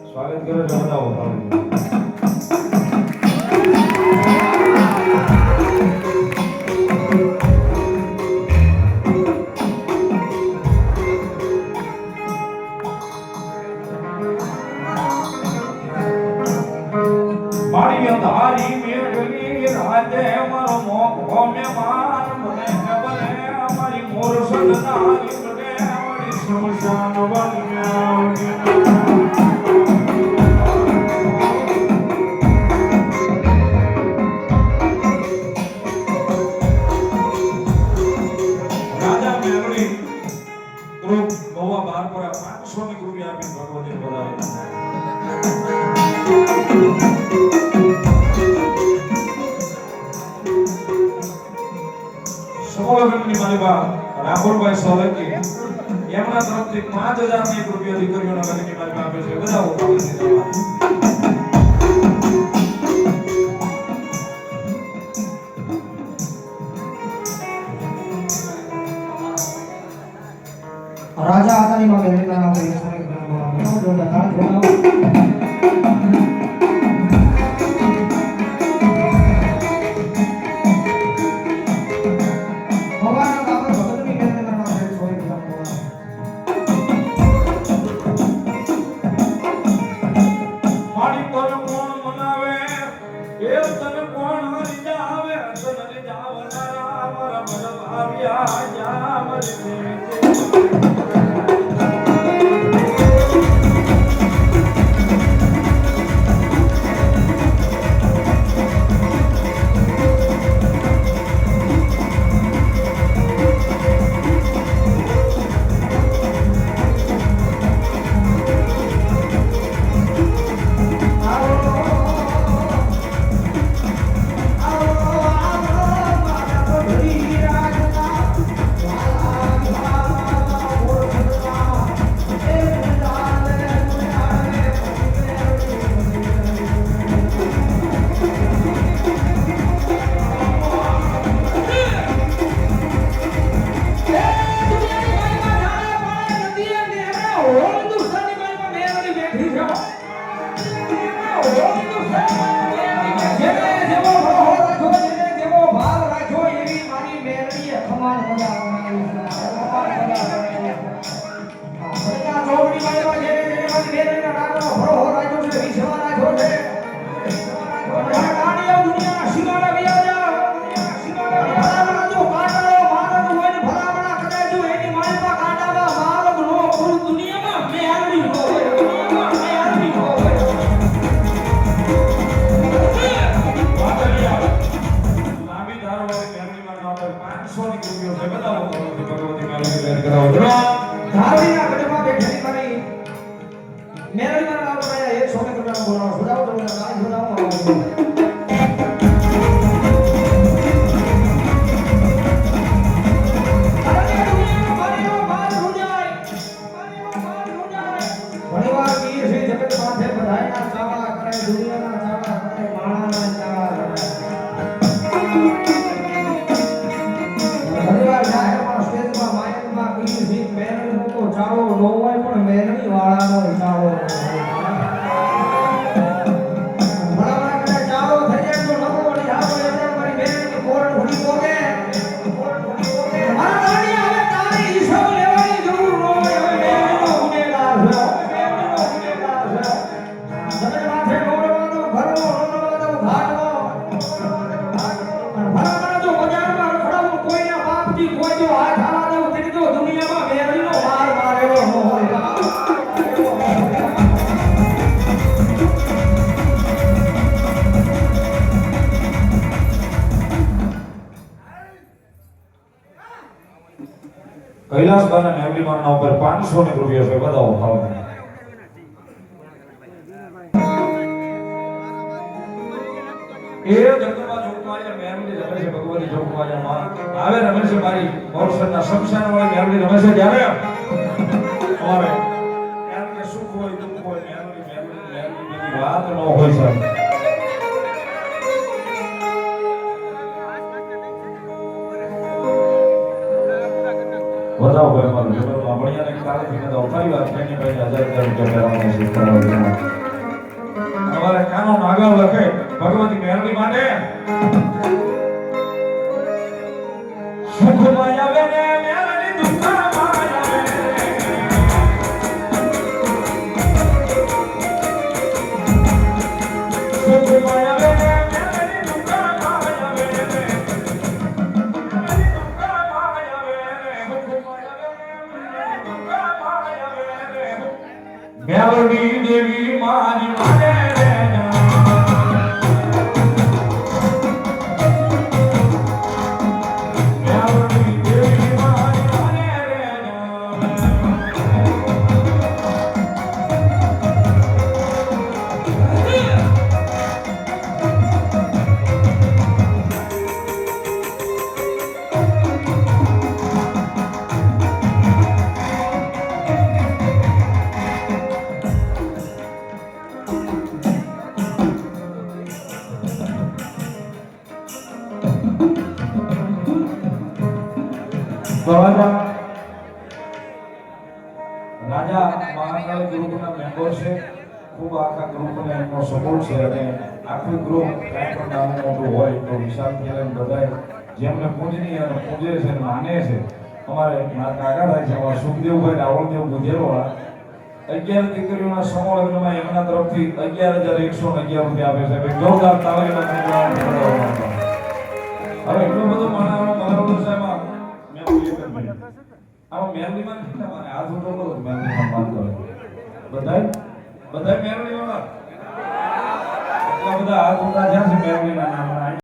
સ્વાગત કરો છો બતાવો મારી અંધારી મેઘની રાતે મારો મોકો મે માર મને બને મારી મોર સદના નીકળે મારી સમશાન બન્યા સમોલગ્નની માલિકા રાહુલભાઈ સોલંકી એમના તરફથી 5000 રૂપિયા દીકરીઓના લગ્નની માલિકા આપે છે બધા ઉપસ્થિત રાજા આતાની માં બેઠેલા આપણે સોને કરવાનો જોડા તાળ બોલાવો કૈલાસબાના મેમરી મારના ઉપર 500 રૂપિયા છે બતાવો ભાવ એ જગતમાં જોગમાયા મેમરી રમે છે ભગવતી જોગમાયા માં આવે રમે છે મારી મોરસરના શમશાન વાળી મેમરી રમે છે ત્યારે અમારે ભાઈ સાહેબ. વધાવો ભાઈ મારું જબર બાબળિયાને કાલેથી મેં તો ફરી વાર કહીને ભાઈ 1000 રૂપિયા ફેરવવાનો છે કરવા. અમારે કાનૂન આગળ લખે ભગવતી મેરડી માટે સુખમાં આવે ને મેરડી દુઃખમાં આવે. સુખમાં આવે ને મેરડી દુઃખમાં આવે. મેરડી દુઃખમાં આવે. સુખમાં આવે ને મેરડી દુઃખમાં આવે. મેરડી દેવી મારી માને રે મેરડી દેવી મારી માને રે. રાજા મહાકાળી ગ્રુપના મેમ્બર છે. ખૂબ આખા ગ્રુપને એમનો સપોર્ટ છે અને આખું ગ્રુપ કાંઈ પણ નાનું મોટું હોય તો વિશાળથી લઈને બધાય જેમને પૂજનીય અને પૂજે છે અને માને છે. અમારે મારા કાકા થાય છે અમારા સુખદેવભાઈ રાવળદેવ ગુજેરવાળા 11 દીકરીઓના સમૂહ લગ્નમાં એમના તરફથી 11,111 રૂપિયા આપે છે. ભાઈ જોરદાર તાળીઓના ગણગણાટ. હવે એટલો બધો માનવ સાહેબ મેં બોલી એક જ મિનિટ. આમાં મેરડીમાં નથી તમારે હાથ ઉઠો કરો મેરડીમાં વાત કરો બધાય મેરડીમાં એટલા બધા હાથ ઉઠા જ્યાં છે મેરડીના નામના